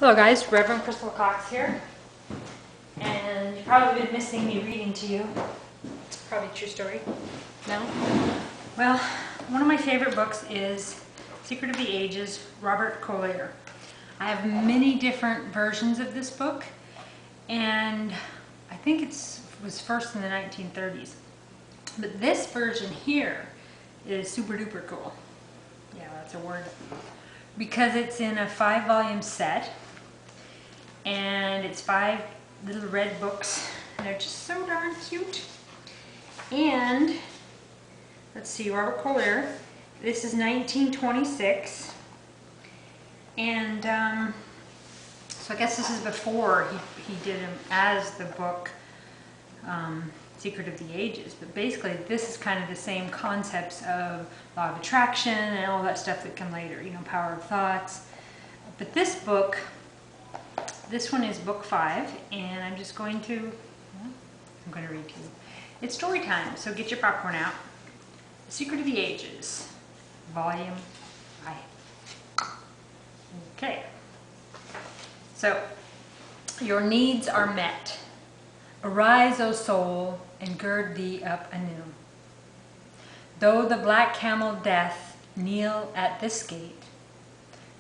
Hello guys, Reverend Crystal Cox here, and you've probably been missing me reading to you. It's probably a true story. No? Well, one of my favorite books is Secret of the Ages, Robert Collier. I have many different versions of this book, and I think it was first in the 1930s. But this version here is super duper cool. Yeah, that's a word. Because it's in a 5-volume set, and it's 5 little red books, and they're just so darn cute. And let's see, Robert Collier, this is 1926, and so I guess this is before he did him as the book Secret of the Ages, but basically this is kind of the same concepts of law of attraction and all that stuff that come later, you know, power of thoughts. But this book, this one is book 5, and I'm going to read to you. It's story time, so get your popcorn out. Secret of the Ages, volume 5. Okay. So, your needs are met. Arise, O soul, and gird thee up anew. Though the black camel death kneel at this gate,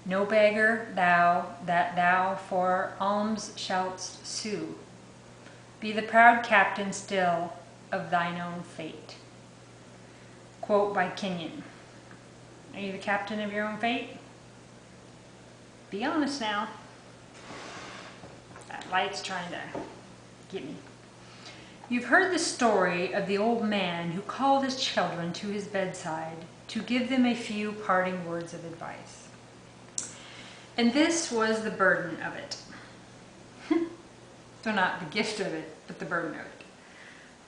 no beggar thou that thou for alms shalt sue. Be the proud captain still of thine own fate. Quote by Kenyon. Are you the captain of your own fate? Be honest now. That light's trying to get me. You've heard the story of the old man who called his children to his bedside to give them a few parting words of advice. And this was the burden of it. So not the gift of it, but the burden of it.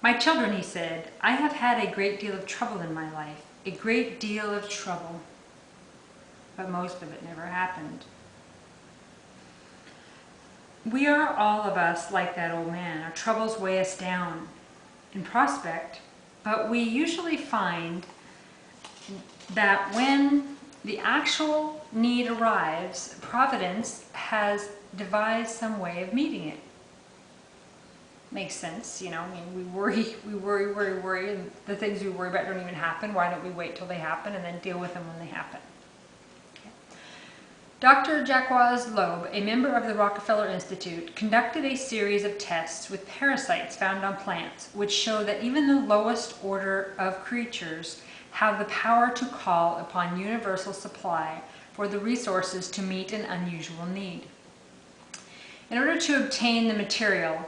My children, he said, I have had a great deal of trouble in my life, a great deal of trouble, but most of it never happened. We are all of us like that old man. Our troubles weigh us down in prospect, but we usually find that when the actual need arrives, Providence has devised some way of meeting it. Makes sense, you know, I mean, we worry, and the things we worry about don't even happen. Why don't we wait till they happen and then deal with them when they happen? Dr. Jacques Loeb, a member of the Rockefeller Institute, conducted a series of tests with parasites found on plants, which show that even the lowest order of creatures have the power to call upon universal supply for the resources to meet an unusual need. In order to obtain the material,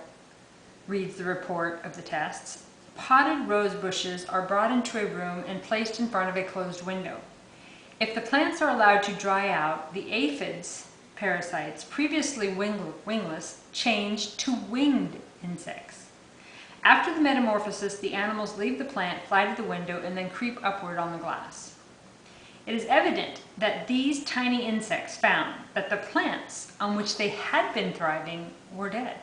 reads the report of the tests, potted rose bushes are brought into a room and placed in front of a closed window. If the plants are allowed to dry out, the aphids, parasites, previously wingless, change to winged insects. After the metamorphosis, the animals leave the plant, fly to the window, and then creep upward on the glass. It is evident that these tiny insects found that the plants on which they had been thriving were dead,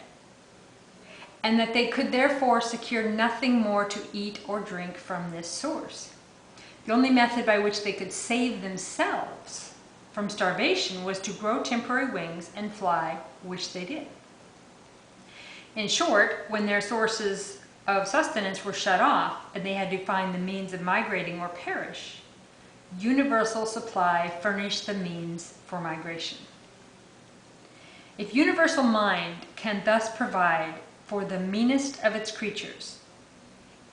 and that they could therefore secure nothing more to eat or drink from this source. The only method by which they could save themselves from starvation was to grow temporary wings and fly, which they did. In short, when their sources of sustenance were shut off and they had to find the means of migrating or perish, universal supply furnished the means for migration. If universal mind can thus provide for the meanest of its creatures,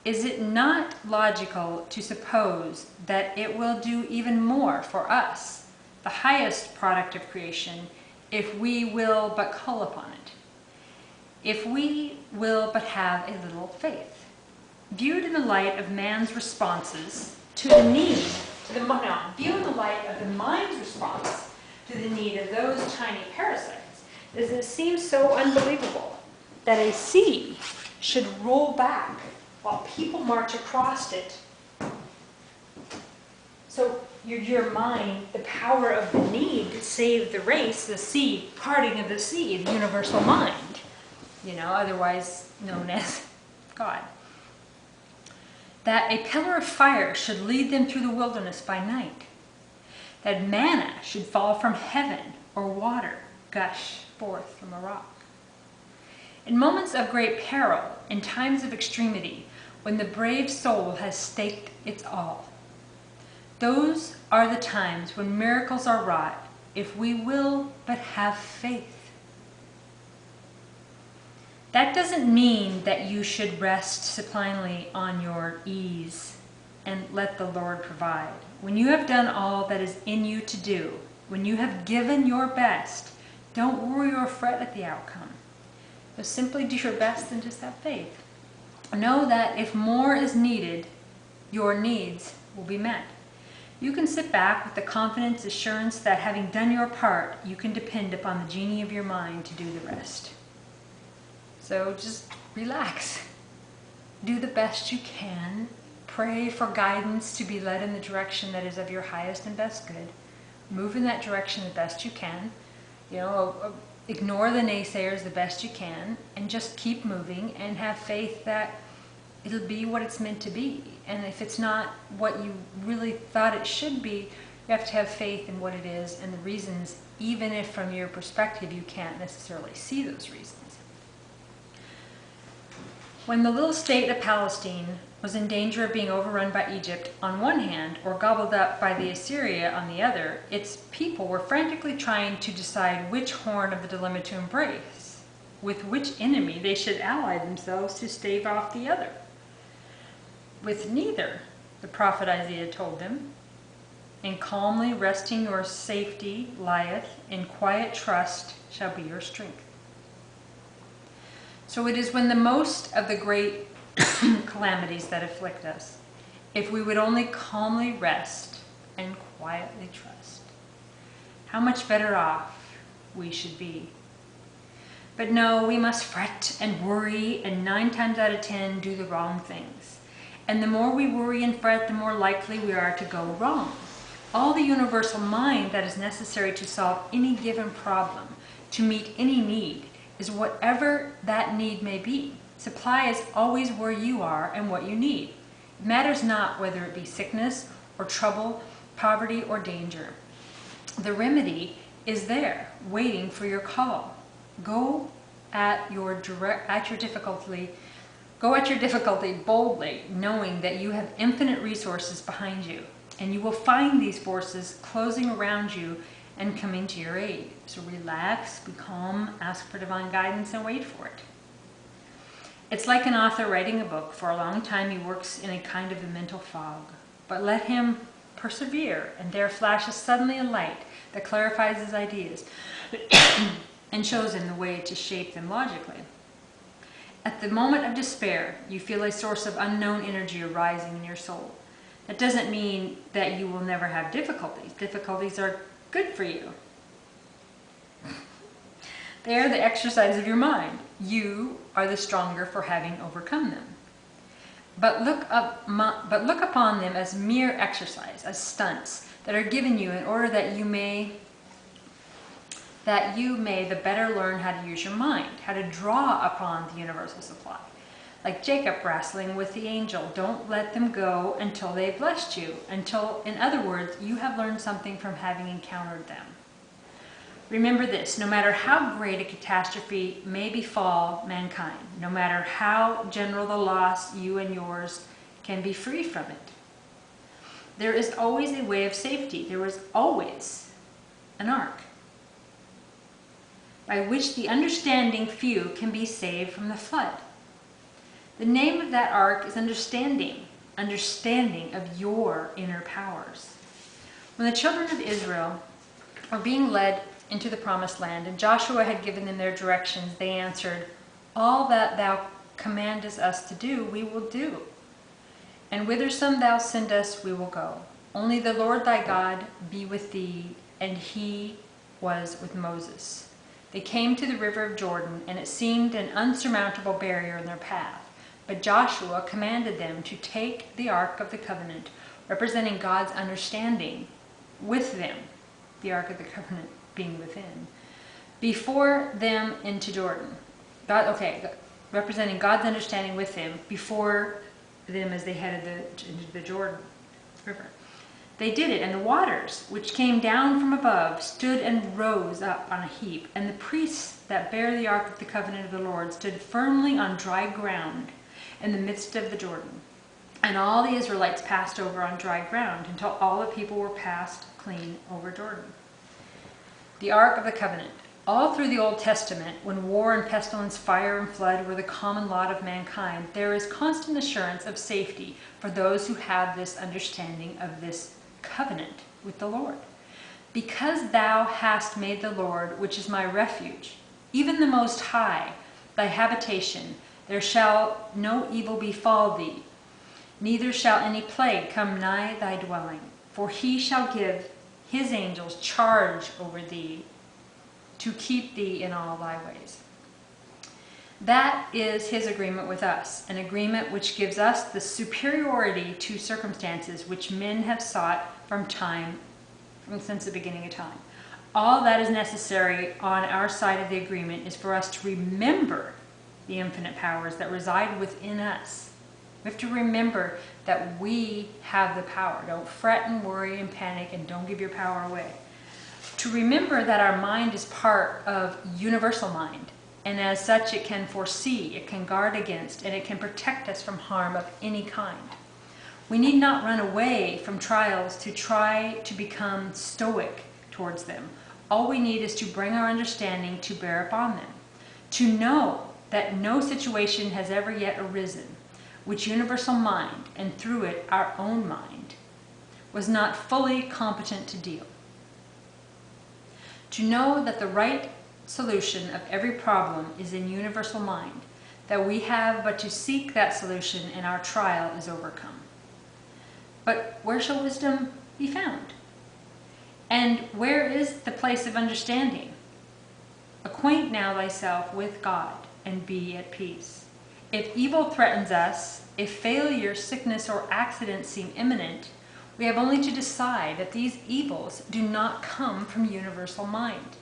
is it not logical to suppose that it will do even more for us, the highest product of creation, if we will but call upon it? If we will but have a little faith? Viewed in the light of man's responses to the need, viewed in the light of the mind's response to the need of those tiny parasites, does it seem so unbelievable that a sea should roll back while people march across it? So your mind, the power of the need to save the race, the sea, parting of the sea, the universal mind, you know, otherwise known as God. That a pillar of fire should lead them through the wilderness by night. That manna should fall from heaven or water gush forth from a rock. In moments of great peril, in times of extremity, when the brave soul has staked its all, those are the times when miracles are wrought, if we will but have faith. That doesn't mean that you should rest supinely on your ease and let the Lord provide. When you have done all that is in you to do, when you have given your best, don't worry or fret at the outcome. So simply do your best and just have faith. Know that if more is needed, your needs will be met. You can sit back with the confidence, assurance that having done your part, you can depend upon the genie of your mind to do the rest. So just relax. Do the best you can. Pray for guidance to be led in the direction that is of your highest and best good. Move in that direction the best you can. Ignore the naysayers the best you can, and just keep moving and have faith that it'll be what it's meant to be. And if it's not what you really thought it should be, you have to have faith in what it is and the reasons, even if from your perspective you can't necessarily see those reasons. When the little state of Palestine was in danger of being overrun by Egypt on one hand, or gobbled up by the Assyria on the other, its people were frantically trying to decide which horn of the dilemma to embrace, with which enemy they should ally themselves to stave off the other. With neither, the prophet Isaiah told them, in calmly resting your safety lieth, in quiet trust shall be your strength. So it is when the most of the great calamities that afflict us, if we would only calmly rest and quietly trust, how much better off we should be. But no, we must fret and worry, and 9 times out of 10 do the wrong things. And the more we worry and fret, the more likely we are to go wrong. All the universal mind that is necessary to solve any given problem, to meet any need, is whatever that need may be. Supply is always where you are and what you need. It matters not whether it be sickness or trouble, poverty or danger. The remedy is there, waiting for your call. Go at your difficulty boldly, knowing that you have infinite resources behind you, and you will find these forces closing around you and coming to your aid. So relax, be calm, ask for divine guidance, and wait for it. It's like an author writing a book. For a long time he works in a kind of a mental fog, but let him persevere, and there flashes suddenly a light that clarifies his ideas and shows him the way to shape them logically. At the moment of despair, you feel a source of unknown energy arising in your soul. That doesn't mean that you will never have difficulties. Difficulties are good for you. They are the exercise of your mind. You are the stronger for having overcome them. But look upon them as mere exercise, as stunts that are given you in order that you may the better learn how to use your mind, how to draw upon the universal supply. Like Jacob wrestling with the angel, don't let them go until they've blessed you, until, in other words, you have learned something from having encountered them. Remember this, no matter how great a catastrophe may befall mankind, no matter how general the loss, you and yours can be free from it. There is always a way of safety. There is always an ark by which the understanding few can be saved from the flood. The name of that ark is understanding of your inner powers. When the children of Israel were being led into the promised land, and Joshua had given them their directions, they answered, all that thou commandest us to do, we will do. And whithersom thou send us, we will go. Only the Lord thy God be with thee, and he was with Moses. They came to the river of Jordan, and it seemed an unsurmountable barrier in their path. But Joshua commanded them to take the Ark of the Covenant, representing God's understanding, with them, the Ark of the Covenant being within, before them into Jordan. Representing God's understanding with them, before them as they headed into the Jordan River. They did it, and the waters, which came down from above, stood and rose up on a heap. And the priests that bear the ark of the covenant of the Lord stood firmly on dry ground in the midst of the Jordan. And all the Israelites passed over on dry ground until all the people were passed clean over Jordan. The ark of the covenant. All through the Old Testament, when war and pestilence, fire and flood were the common lot of mankind, there is constant assurance of safety for those who have this understanding of this covenant with the Lord. Because thou hast made the Lord, which is my refuge, even the Most High, thy habitation, there shall no evil befall thee, neither shall any plague come nigh thy dwelling. For he shall give his angels charge over thee, to keep thee in all thy ways. That is his agreement with us, an agreement which gives us the superiority to circumstances which men have sought since the beginning of time. All that is necessary on our side of the agreement is for us to remember the infinite powers that reside within us. We have to remember that we have the power. Don't fret and worry and panic, and don't give your power away. To remember that our mind is part of universal mind, and as such it can foresee, it can guard against, and it can protect us from harm of any kind. We need not run away from trials to try to become stoic towards them. All we need is to bring our understanding to bear upon them, to know that no situation has ever yet arisen which universal mind, and through it our own mind, was not fully competent to deal. To know that the right solution of every problem is in universal mind, that we have but to seek that solution and our trial is overcome. But where shall wisdom be found? And where is the place of understanding? Acquaint now thyself with God and be at peace. If evil threatens us, if failure, sickness, or accident seem imminent, we have only to decide that these evils do not come from universal mind.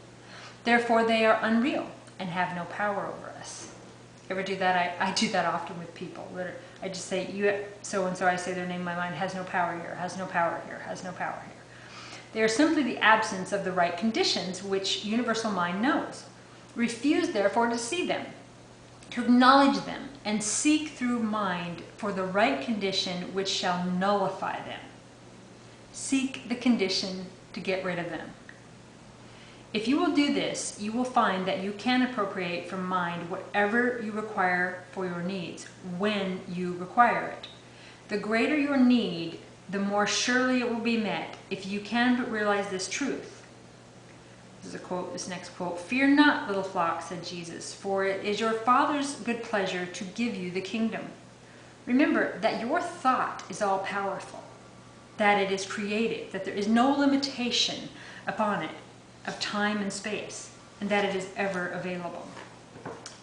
Therefore, they are unreal and have no power over us. Ever do that? I do that often with people. I just say, you so-and-so, I say their name in my mind, has no power here, has no power here, has no power here. They are simply the absence of the right conditions which universal mind knows. Refuse, therefore, to see them, to acknowledge them, and seek through mind for the right condition which shall nullify them. Seek the condition to get rid of them. If you will do this, you will find that you can appropriate from mind whatever you require for your needs, when you require it. The greater your need, the more surely it will be met, if you can but realize this truth. This is a quote, this next quote. Fear not, little flock, said Jesus, for it is your Father's good pleasure to give you the kingdom. Remember that your thought is all powerful, that it is creative, that there is no limitation upon it of time and space, and that it is ever available.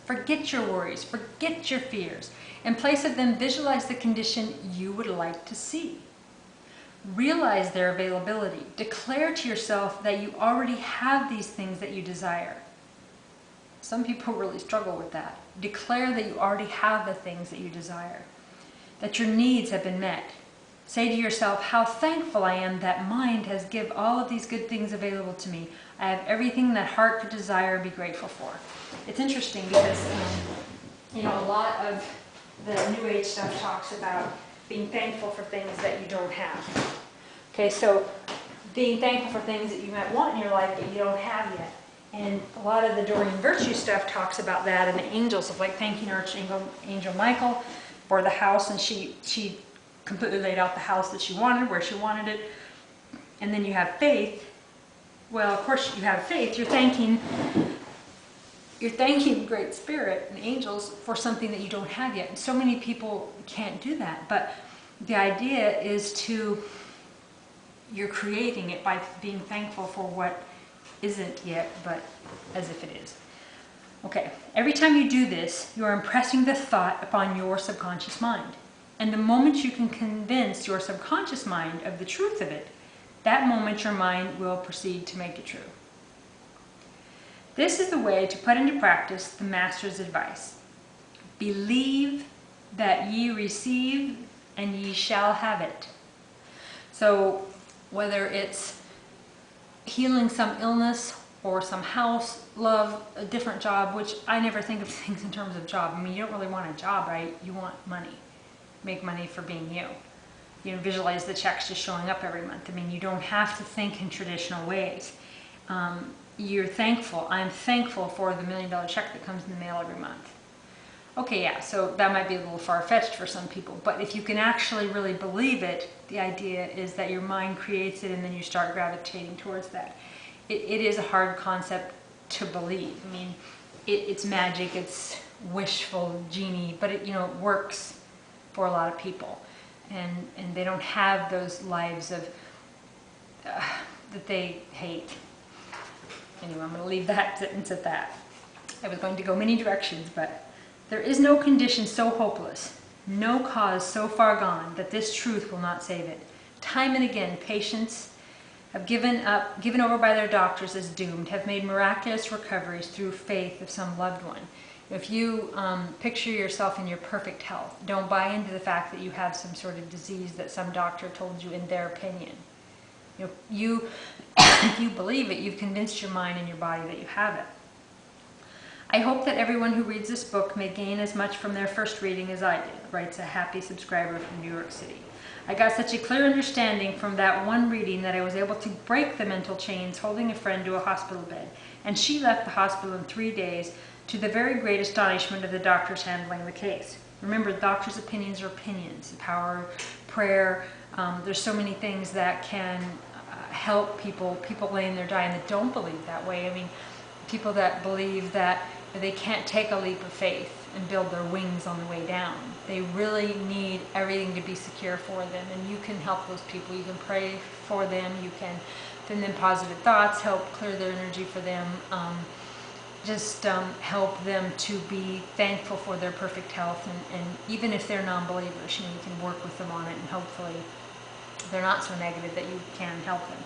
Forget your worries, forget your fears. In place of them, visualize the condition you would like to see. Realize their availability. Declare to yourself that you already have these things that you desire. Some people really struggle with that. Declare that you already have the things that you desire, that your needs have been met. Say to yourself, how thankful I am that mind has given all of these good things available to me. I have everything that heart could desire and be grateful for. It's interesting because, a lot of the New Age stuff talks about being thankful for things that you don't have. Okay, so being thankful for things that you might want in your life but you don't have yet. And a lot of the Doreen Virtue stuff talks about that, and the angels of thanking Archangel Michael for the house, and she completely laid out the house that she wanted, where she wanted it. And then you have faith. Well, of course you have faith. You're thanking the Great Spirit and angels for something that you don't have yet. And so many people can't do that. But the idea is you're creating it by being thankful for what isn't yet, but as if it is. Okay, every time you do this, you are impressing the thought upon your subconscious mind. And the moment you can convince your subconscious mind of the truth of it, that moment your mind will proceed to make it true. This is the way to put into practice the Master's advice. Believe that ye receive, and ye shall have it. So whether it's healing some illness or some house, love, a different job, which I never think of things in terms of job. I mean, you don't really want a job, right? You want money. Make money for being you. You know, visualize the checks just showing up every month. I mean, you don't have to think in traditional ways. You're thankful. I'm thankful for the $1 million check that comes in the mail every month. Okay, yeah, so that might be a little far-fetched for some people, but if you can actually really believe it, the idea is that your mind creates it and then you start gravitating towards that. It is a hard concept to believe. I mean, it's magic, it's wishful genie, but it, you know, it works for a lot of people, and they don't have those lives of that they hate. Anyway, I'm going to leave that sentence at that. I was going to go many directions, but there is no condition so hopeless, no cause so far gone that this truth will not save it. Time and again, patients have given over by their doctors as doomed, have made miraculous recoveries through faith of some loved one. If you picture yourself in your perfect health, don't buy into the fact that you have some sort of disease that some doctor told you in their opinion. You know, if you believe it, you've convinced your mind and your body that you have it. I hope that everyone who reads this book may gain as much from their first reading as I did, writes a happy subscriber from New York City. I got such a clear understanding from that one reading that I was able to break the mental chains holding a friend to a hospital bed, and she left the hospital in 3 days to the very great astonishment of the doctors handling the case. Remember, doctors' opinions are opinions. The power of prayer, there's so many things that can help people laying there dying that don't believe that way. I mean, people that believe that they can't take a leap of faith and build their wings on the way down. They really need everything to be secure for them, and you can help those people. You can pray for them, you can send them positive thoughts, help clear their energy for them, help them to be thankful for their perfect health, and even if they're non-believers, you know, you can work with them on it, and hopefully they're not so negative that you can help them.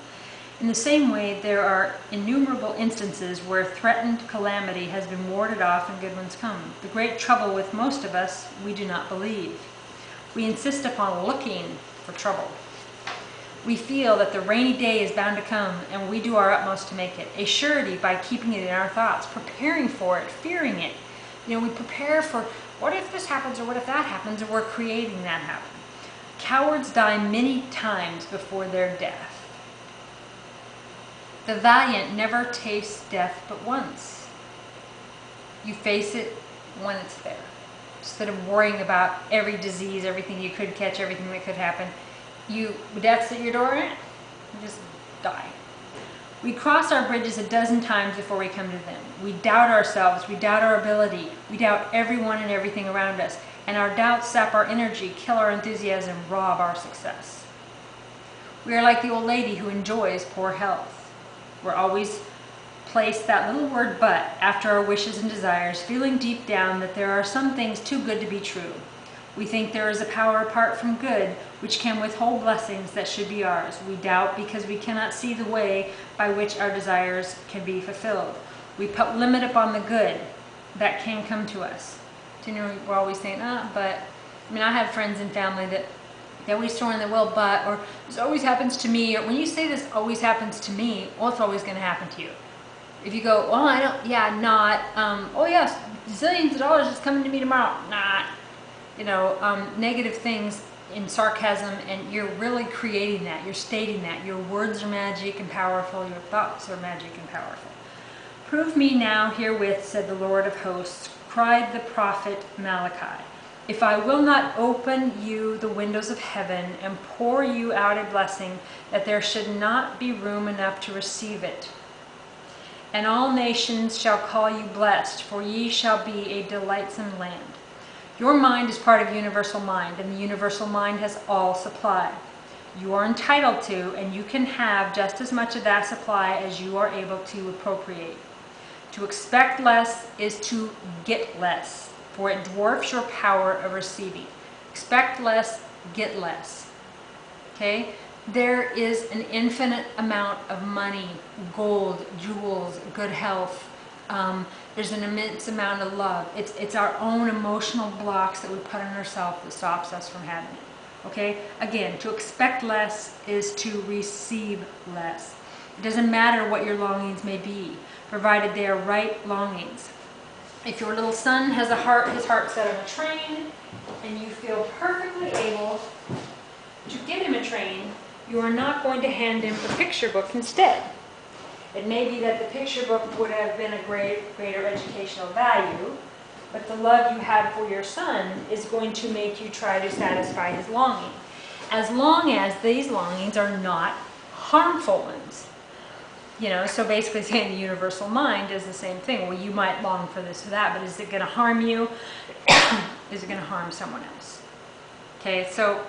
In the same way, there are innumerable instances where threatened calamity has been warded off and good ones come. The great trouble with most of us, we do not believe. We insist upon looking for trouble. We feel that the rainy day is bound to come, and we do our utmost to make it a surety by keeping it in our thoughts, preparing for it, fearing it. You know, we prepare for, what if this happens, or what if that happens, and we're creating that happen. Cowards die many times before their death. The valiant never taste death but once. You face it when it's there. Instead of worrying about every disease, everything you could catch, everything that could happen, death's at your door, you just die. We cross our bridges a dozen times before we come to them. We doubt ourselves, we doubt our ability, we doubt everyone and everything around us, and our doubts sap our energy, kill our enthusiasm, rob our success. We are like the old lady who enjoys poor health. We're always place that little word "but" after our wishes and desires, feeling deep down that there are some things too good to be true. We think there is a power apart from good which can withhold blessings that should be ours. We doubt because we cannot see the way by which our desires can be fulfilled. We put limit upon the good that can come to us. So, you know, we're always saying, but. I mean, I have friends and family that they always throw in the well, but, or this always happens to me, or when you say this always happens to me, well, it's always going to happen to you. If you go, well, I don't, yeah, not, oh yes, zillions of dollars is coming to me tomorrow, not, you know, negative things in sarcasm, and you're really creating that, you're stating that. Your words are magic and powerful, your thoughts are magic and powerful. Prove me now herewith, said the Lord of hosts, cried the prophet Malachi. If I will not open you the windows of heaven and pour you out a blessing, that there should not be room enough to receive it. And all nations shall call you blessed, for ye shall be a delightsome land. Your mind is part of universal mind, and the universal mind has all supply. You are entitled to, and you can have just as much of that supply as you are able to appropriate. To expect less is to get less, for it dwarfs your power of receiving. Expect less, get less. Okay? There is an infinite amount of money, gold, jewels, good health. There's an immense amount of love. It's our own emotional blocks that we put on ourselves that stops us from having it. Okay? Again, to expect less is to receive less. It doesn't matter what your longings may be, provided they are right longings. If your little son has his heart set on a train, and you feel perfectly able to get him a train, you are not going to hand him a picture book instead. It may be that the picture book would have been a greater educational value, but the love you have for your son is going to make you try to satisfy his longing, as long as these longings are not harmful ones. You know, so basically saying the universal mind is the same thing. Well, you might long for this or that, but is it going to harm you? Is it going to harm someone else? Okay, so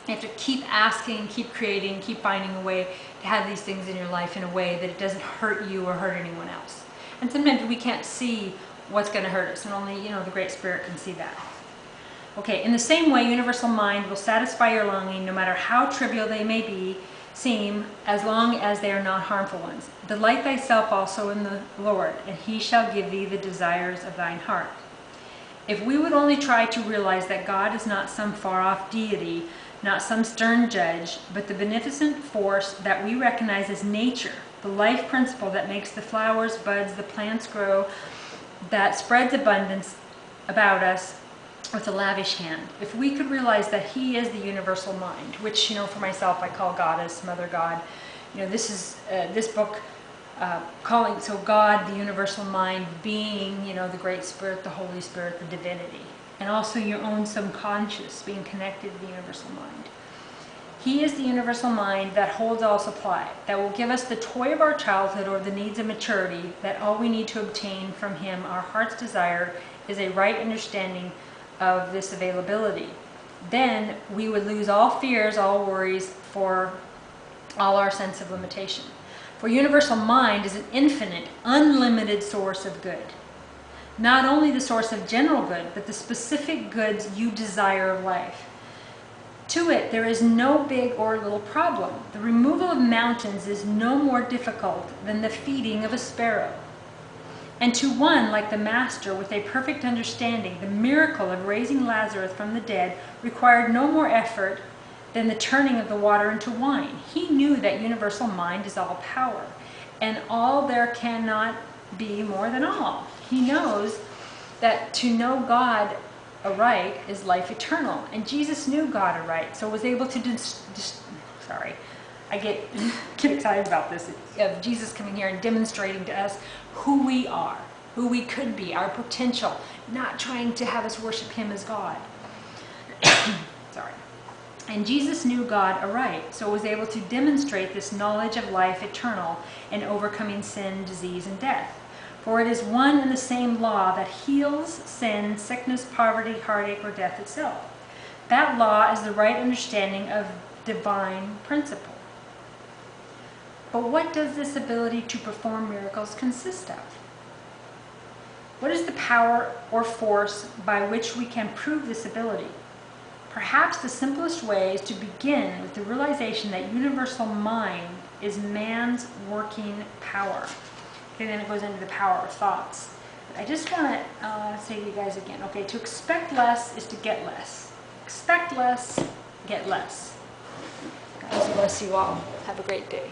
you have to keep asking, keep creating, keep finding a way to have these things in your life in a way that it doesn't hurt you or hurt anyone else. And sometimes we can't see what's going to hurt us, and only, you know, the Great Spirit can see that. Okay, in the same way, universal mind will satisfy your longing no matter how trivial they may seem, as long as they are not harmful ones. Delight thyself also in the Lord, and he shall give thee the desires of thine heart. If we would only try to realize that God is not some far-off deity, not some stern judge, but the beneficent force that we recognize as nature, the life principle that makes the flowers, buds, the plants grow, that spreads abundance about us with a lavish hand. If we could realize that he is the universal mind, which, you know, for myself I call Goddess, Mother God. You know, this is this book calling, so God, the universal mind, being, you know, the Great Spirit, the Holy Spirit, the divinity, and also your own subconscious being connected to the universal mind. He is the universal mind that holds all supply, that will give us the toy of our childhood or the needs of maturity, that all we need to obtain from him, our heart's desire, is a right understanding of this availability. Then we would lose all fears, all worries, for all our sense of limitation. For universal mind is an infinite, unlimited source of good. Not only the source of general good, but the specific goods you desire of life. To it, there is no big or little problem. The removal of mountains is no more difficult than the feeding of a sparrow. And to one like the Master with a perfect understanding, the miracle of raising Lazarus from the dead required no more effort than the turning of the water into wine. He knew that universal mind is all power, and all there cannot be more than all. He knows that to know God aright is life eternal, and Jesus knew God aright, so was able to sorry, I get excited about this, of Jesus coming here and demonstrating to us who we are, who we could be, our potential, not trying to have us worship him as God. Sorry. And Jesus knew God aright, so was able to demonstrate this knowledge of life eternal and overcoming sin, disease, and death. For it is one and the same law that heals sin, sickness, poverty, heartache, or death itself. That law is the right understanding of divine principle. But what does this ability to perform miracles consist of? What is the power or force by which we can prove this ability? Perhaps the simplest way is to begin with the realization that universal mind is man's working power. Okay, then it goes into the power of thoughts. But I just want to say to you guys again, okay, to expect less is to get less. Expect less, get less. God bless you all. Have a great day.